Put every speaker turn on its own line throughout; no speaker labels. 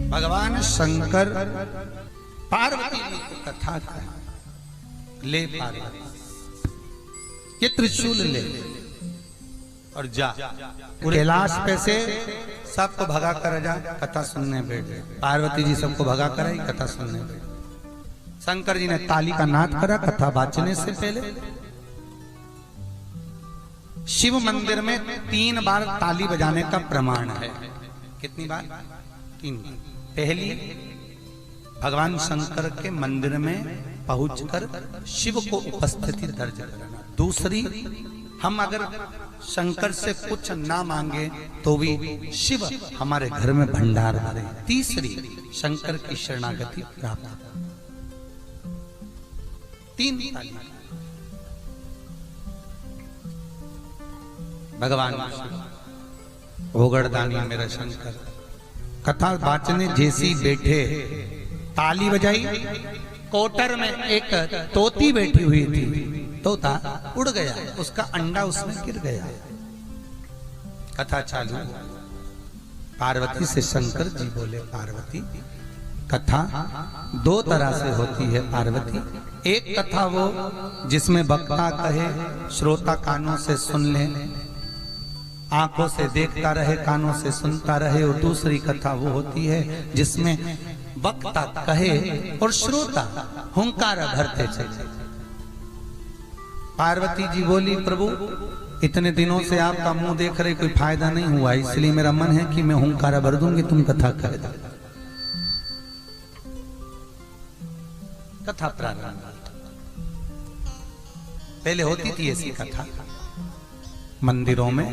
भगवान शंकर पार्वती जी को कथा कहा, ले पार्वती ये त्रिशूल ले और जा कैलाश पे से सबको भगा कर जा, कथा सुनने बैठे। पार्वती जी सबको भगा कर आई, कथा सुनने बैठे। शंकर जी ने ताली का नाद करा कथा बाचने से पहले। शिव मंदिर में 3 बार ताली बजाने का प्रमाण है। कितनी बार? 3 बार। पहली, भगवान शंकर के मंदिर में पहुंचकर शिव को उपस्थिति दर्ज करना। दूसरी, हम अगर शंकर से कुछ ना मांगे तो भी शिव हमारे घर में भंडार भरे। तीसरी, शंकर की शरणागति प्राप्त। 3 ताली। भगवान भोगड़दानी मेरा शंकर कथा बाचने जैसी बैठे, ताली बजाई। कोटर में एक तोती बैठी हुई थी, तोता उड़ गया, उसका अंडा उसमें गिर गया। कथा चालू। पार्वती से शंकर जी बोले, पार्वती कथा 2 तरह से होती है पार्वती। एक कथा वो जिसमें वक्ता कहे, श्रोता कानों से सुन ले, आंखों से देखता रहे, कानों से सुनता रहे। और दूसरी कथा वो होती है जिसमें वक्ता कहे और श्रोता हुंकार भरते चले। पार्वती जी बोली, प्रभु इतने दिनों से आपका मुंह देख रहे, कोई फायदा नहीं हुआ, इसलिए मेरा मन है कि मैं हुंकारा भर दूंगी, तुम कथा कर दो। कथा प्रारंभ। पहले होती थी ऐसी कथा मंदिरों में,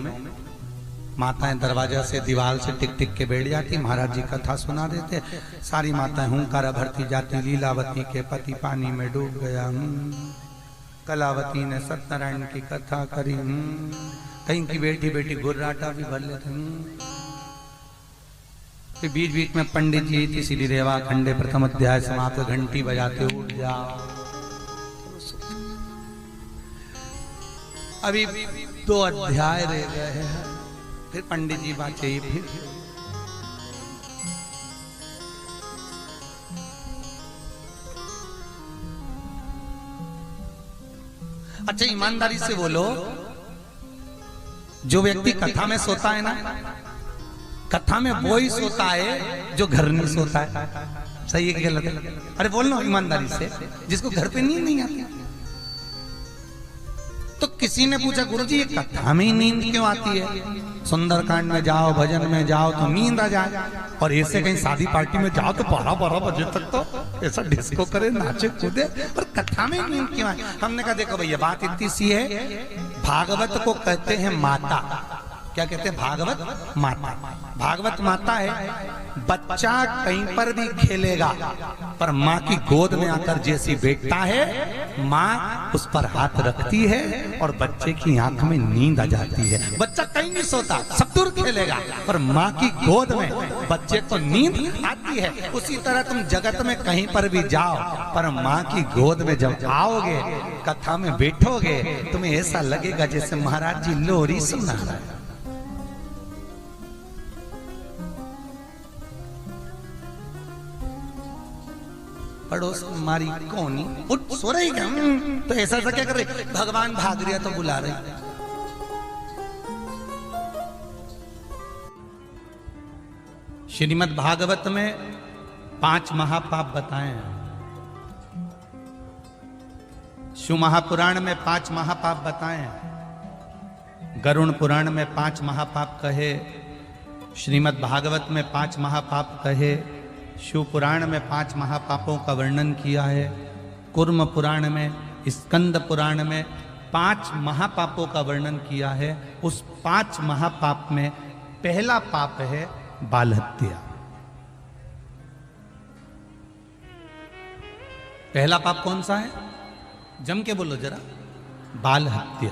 माताएं दरवाजा से दीवार से टिक टिक के बैठ जाती, महाराज जी कथा सुना देते। सारी माताएं हुंकारा भरती जाती। लीलावती के पति पानी में डूब गया, कलावती ने सत्यनारायण की कथा करी, कहीं की बेटी बेटी गुर्राटा भी भर लेते। फिर बीच बीच में पंडित जी थी, श्री रेवा खंडे प्रथम अध्याय समाप्त, घंटी बजाते उठ जाओ। अभी 2 अध्याय रह गए हैं, फिर पंडित जी बात चाहिए। फिर अच्छा ईमानदारी से बोलो, जो व्यक्ति कथा में सोता है ना, कथा में वो ही सोता है जो घर नहीं सोता है। सही है कि गलत है? अरे बोल लो ईमानदारी से, जिसको घर पे नींद नहीं आती। तो किसी ने पूछा, गुरुजी ये कथा में ही नींद क्यों आती है? सुंदरकांड में जाओ, भजन में जाओ तो नींद आ जाए, और ऐसे कहीं शादी पार्टी में जाओ तो 12-12 बजे तक तो ऐसा डिस्को करे, नाचे कूदे, और कथा में नींद क्यों आए? हमने कहा देखो भैया, बात इतनी सी है, भागवत को कहते हैं माता। क्या कहते हैं? भागवत माता। भागवत माता है, बच्चा कहीं पर भी खेलेगा पर माँ की गोद में आकर जैसी बैठता है, माँ उस पर हाथ रखती है और बच्चे की आंख में नींद आ जाती है। बच्चा कहीं नहीं सोता, सब दूर खेलेगा, पर माँ की गोद में बच्चे को नींद आती है। उसी तरह तुम जगत में कहीं पर भी जाओ, पर माँ की गोद में जब आओगे, कथा में बैठोगे, तुम्हें ऐसा लगेगा जैसे महाराज जी लोरी सुना रहे हैं। पड़ोस मारी कोनी उठ सो रही क्या? तो ऐसा क्या कर रही? भगवान भाग रहा तो बुला रही। श्रीमद् भागवत में 5 महापाप बताए हैं। शिव महापुराण में 5 महापाप बताए हैं। गरुण पुराण में 5 महापाप कहे। श्रीमद् भागवत में 5 महापाप कहे। शिव पुराण में 5 महापापों का वर्णन किया है। कुर्म पुराण में, स्कंद पुराण में 5 महापापों का वर्णन किया है। उस 5 महापाप में पहला पाप है बाल हत्या। पहला पाप कौन सा है? जम के बोलो जरा। बाल हत्या।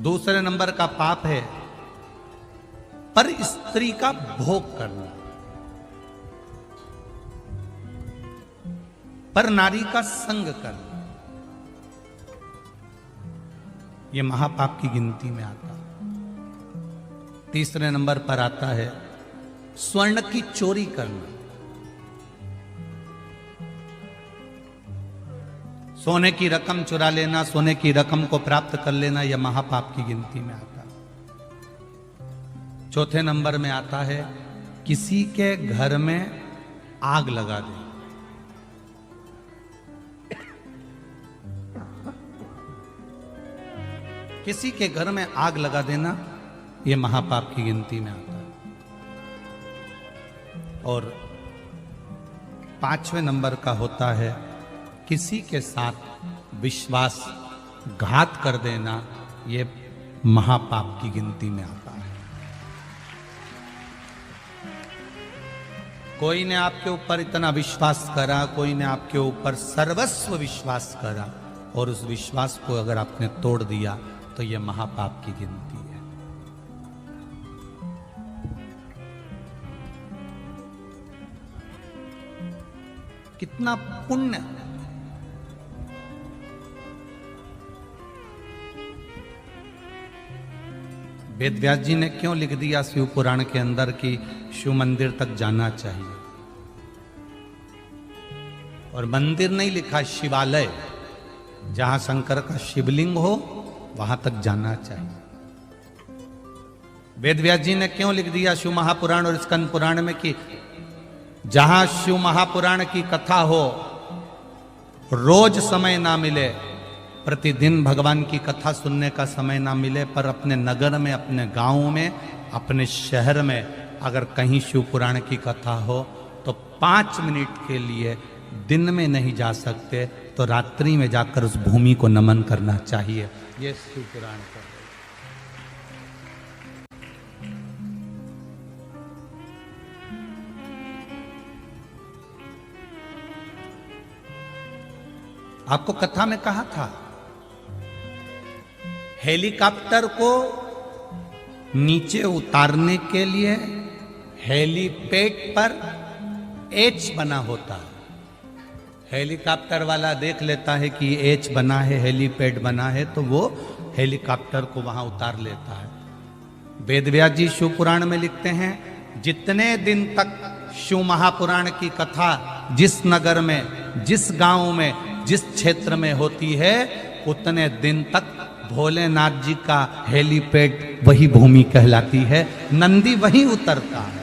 दूसरे नंबर का पाप है पर स्त्री का भोग करना, पर नारी का संग करना, यह महापाप की गिनती में आता है। तीसरे नंबर पर आता है स्वर्ण की चोरी करना, सोने की रकम चुरा लेना, सोने की रकम को प्राप्त कर लेना, यह महापाप की गिनती में आता है। चौथे नंबर में आता है किसी के घर में आग लगा दे। किसी के घर में आग लगा देना यह महापाप की गिनती में आता है। और 5वें नंबर का होता है किसी के साथ विश्वासघात कर देना, यह महापाप की गिनती में आता है। कोई ने आपके ऊपर इतना विश्वास करा, कोई ने आपके ऊपर सर्वस्व विश्वास करा, और उस विश्वास को अगर आपने तोड़ दिया तो यह महापाप की गिनती है। कितना पुण्य। वेद व्यास जी ने क्यों लिख दिया शिव पुराण के अंदर कि शिव मंदिर तक जाना चाहिए, और मंदिर नहीं लिखा, शिवालय, जहां शंकर का शिवलिंग हो वहां तक जाना चाहिए। वेद व्यास जी ने क्यों लिख दिया शिव महापुराण और स्कंद पुराण में कि जहां शिव महापुराण की कथा हो, रोज समय ना मिले, प्रतिदिन भगवान की कथा सुनने का समय ना मिले, पर अपने नगर में, अपने गांव में, अपने शहर में अगर कहीं शिव पुराण की कथा हो तो 5 मिनट के लिए दिन में नहीं जा सकते तो रात्रि में जाकर उस भूमि को नमन करना चाहिए। ये शिव पुराण का आपको कथा में कहा था, हेलीकॉप्टर को नीचे उतारने के लिए हेलीपैड पर एच बना होता है। हेलीकॉप्टर वाला देख लेता है कि एच बना है, हेलीपैड बना है, तो वो हेलीकॉप्टर को वहां उतार लेता है। वेद व्यास जी शिव पुराण में लिखते हैं, जितने दिन तक शिव महापुराण की कथा जिस नगर में, जिस गांव में, जिस क्षेत्र में होती है, उतने दिन तक भोलेनाथ जी का हेलीपैड वही भूमि कहलाती है, नंदी वहीं उतरता है।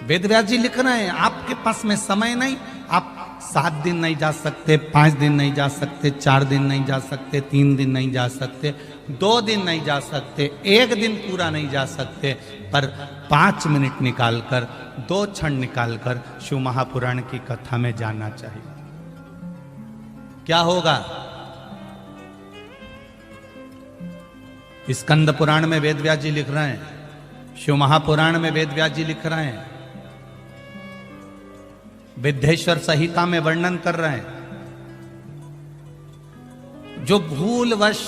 वेद व्यास जी लिख रहे हैं, आपके पास में समय नहीं, आप 7 दिन नहीं जा सकते, 5 दिन नहीं जा सकते, 4 दिन नहीं जा सकते, 3 दिन नहीं जा सकते, 2 दिन नहीं जा सकते, 1 दिन पूरा नहीं जा सकते, पर 5 मिनट निकालकर, 2 क्षण निकालकर शिव महापुराण की कथा में जाना चाहिए। क्या होगा? स्कंद पुराण में वेद व्यास जी लिख रहे हैं, शिव महापुराण में वेद व्यास जी लिख रहे हैं, विद्येश्वर संहिता में वर्णन कर रहे हैं, जो भूलवश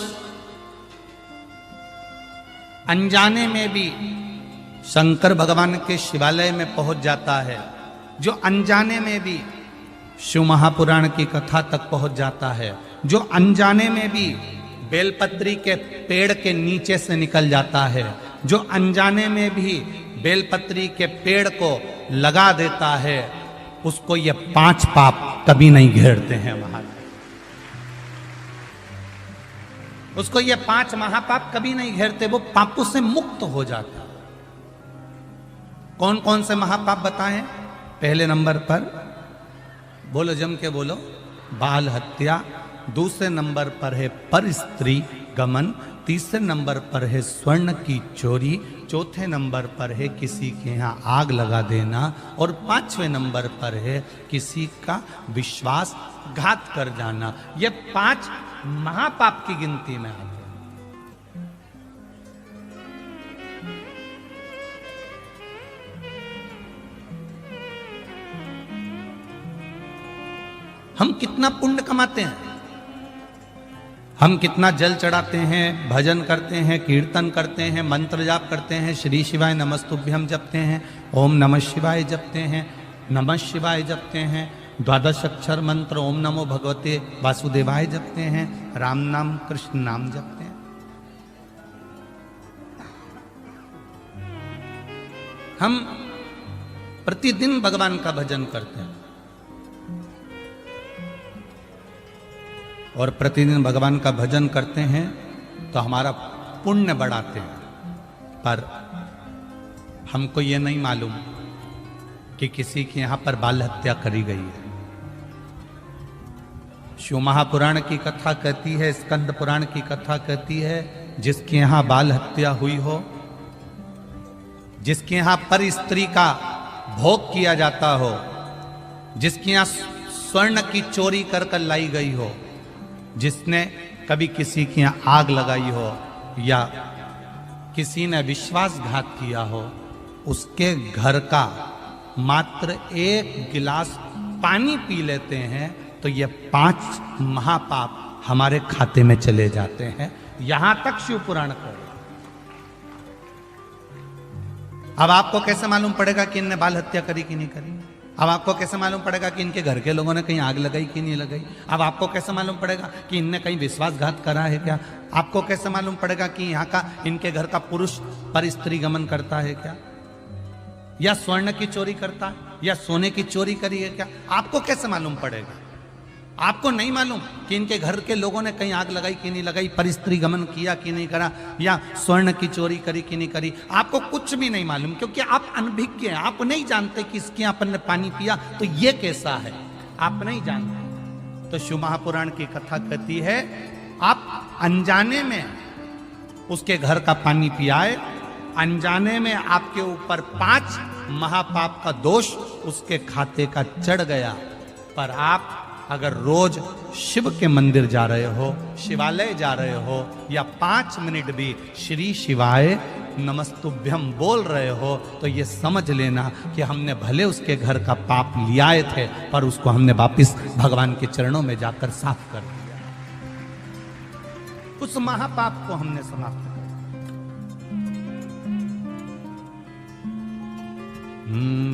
अनजाने में भी शंकर भगवान के शिवालय में पहुंच जाता है, जो अनजाने में भी शिव महापुराण की कथा तक पहुंच जाता है, जो अनजाने में भी बेलपत्री के पेड़ के नीचे से निकल जाता है, जो अनजाने में भी बेलपत्री के पेड़ को लगा देता है, उसको ये 5 पाप कभी नहीं घेरते हैं महाराज। उसको ये 5 महापाप कभी नहीं घेरते, वो पापों से मुक्त हो जाता। कौन कौन से महापाप बताएं? पहले नंबर पर बोलो, जम के बोलो, बाल हत्या। दूसरे नंबर पर है पर स्त्री गमन। तीसरे नंबर पर है स्वर्ण की चोरी। चौथे नंबर पर है किसी के यहाँ आग लगा देना। और 5वें नंबर पर है किसी का विश्वासघात कर जाना। ये 5 महापाप की गिनती में आते हैं। हम कितना पुण्य कमाते हैं, हम कितना जल चढ़ाते हैं, भजन करते हैं, कीर्तन करते हैं, मंत्र जाप करते हैं, श्री शिवाय नमस्तुभ्यम जपते हैं, ओम नमः शिवाय जपते हैं, नमः शिवाय जपते हैं, 12 अक्षर मंत्र ओम नमो भगवते वासुदेवाय जपते हैं, राम नाम कृष्ण नाम जपते हैं। हम प्रतिदिन भगवान का भजन करते हैं और प्रतिदिन भगवान का भजन करते हैं तो हमारा पुण्य बढ़ाते हैं, पर हमको ये नहीं मालूम कि किसी के यहां पर बाल हत्या करी गई है। शिव महापुराण की कथा कहती है, स्कंद पुराण की कथा कहती है, जिसके यहां बाल हत्या हुई हो, जिसके यहां पर स्त्री का भोग किया जाता हो, जिसके यहां स्वर्ण की चोरी कर कर लाई गई हो, जिसने कभी किसी की यहां आग लगाई हो या किसी ने विश्वासघात किया हो, उसके घर का मात्र एक गिलास पानी पी लेते हैं तो ये 5 महापाप हमारे खाते में चले जाते हैं। यहां तक शिव पुराण को। अब आपको कैसे मालूम पड़ेगा कि इनने बाल हत्या करी कि नहीं करी? अब आपको कैसे मालूम पड़ेगा कि इनके घर के लोगों ने कहीं आग लगाई कि नहीं लगाई? अब आपको कैसे मालूम पड़ेगा कि इनने कहीं विश्वासघात करा है क्या? आपको कैसे मालूम पड़ेगा कि यहाँ का इनके घर का पुरुष पर स्त्री गमन करता है क्या, या स्वर्ण की चोरी करता है, या सोने की चोरी करी है क्या? आपको कैसे मालूम पड़ेगा? आपको नहीं मालूम कि इनके घर के लोगों ने कहीं आग लगाई कि नहीं लगाई, पर स्त्री गमन किया कि नहीं करा, या स्वर्ण की चोरी करी कि नहीं करी? आपको कुछ भी नहीं मालूम, क्योंकि आप अनभिज्ञ हैं। आप नहीं जानते कि इसके अपन ने पानी पिया तो ये कैसा है, आप नहीं जानते। तो शिव महापुराण की कथा कहती है, आप अनजाने में उसके घर का पानी पियाए, अनजाने में आपके ऊपर 5 महापाप का दोष उसके खाते का चढ़ गया। पर आप अगर रोज शिव के मंदिर जा रहे हो, शिवालय जा रहे हो, या 5 मिनट भी श्री शिवाय नमस्तुभ्यम बोल रहे हो, तो ये समझ लेना कि हमने भले उसके घर का पाप लियाए थे, पर उसको हमने वापिस भगवान के चरणों में जाकर साफ कर दिया। उस महापाप को हमने समाप्त कर दिया।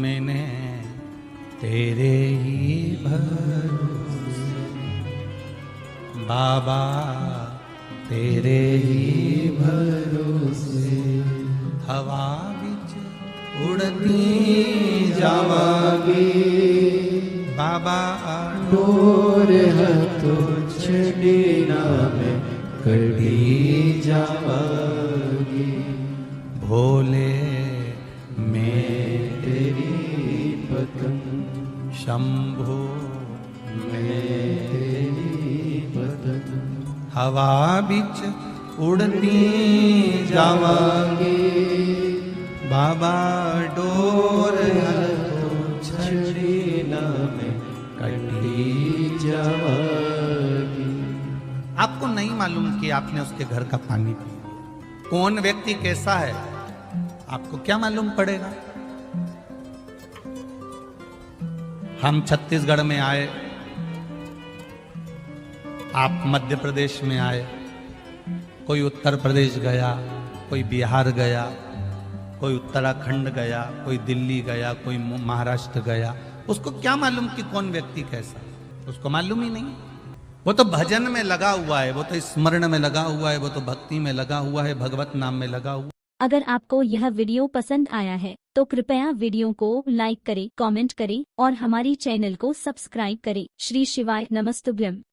मैंने तेरे ही भरोसे बाबा, तेरे ही भरोसे हवा विच उड़ती जावागी बाबा,
डोर हथो छड़ी ना में कड़ी जावागी।
भोले
मैं तेरी पतंग,
शंभो
मैं तेरी पतंग,
हवा बिच उड़ती जावांगी बाबा, डोर
हथो छड़ी ना में कड़ी जावागी।
आपको नहीं मालूम कि आपने उसके घर का पानी पी लिया। कौन व्यक्ति कैसा है आपको क्या मालूम पड़ेगा? हम छत्तीसगढ़ में आए, आप मध्य प्रदेश में आए, कोई उत्तर प्रदेश गया, कोई बिहार गया, कोई उत्तराखंड गया, कोई दिल्ली गया, कोई महाराष्ट्र गया। उसको क्या मालूम कि कौन व्यक्ति कैसा? उसको मालूम ही नहीं। वो तो भजन में लगा हुआ है, वो तो स्मरण में लगा हुआ है, वो तो भक्ति में लगा हुआ है, भगवत नाम में लगा हुआ।
अगर आपको यह वीडियो पसंद आया है तो कृपया वीडियो को लाइक करें, कमेंट करें और हमारी चैनल को सब्सक्राइब करें। श्री शिवाय नमस्तुभ्यम।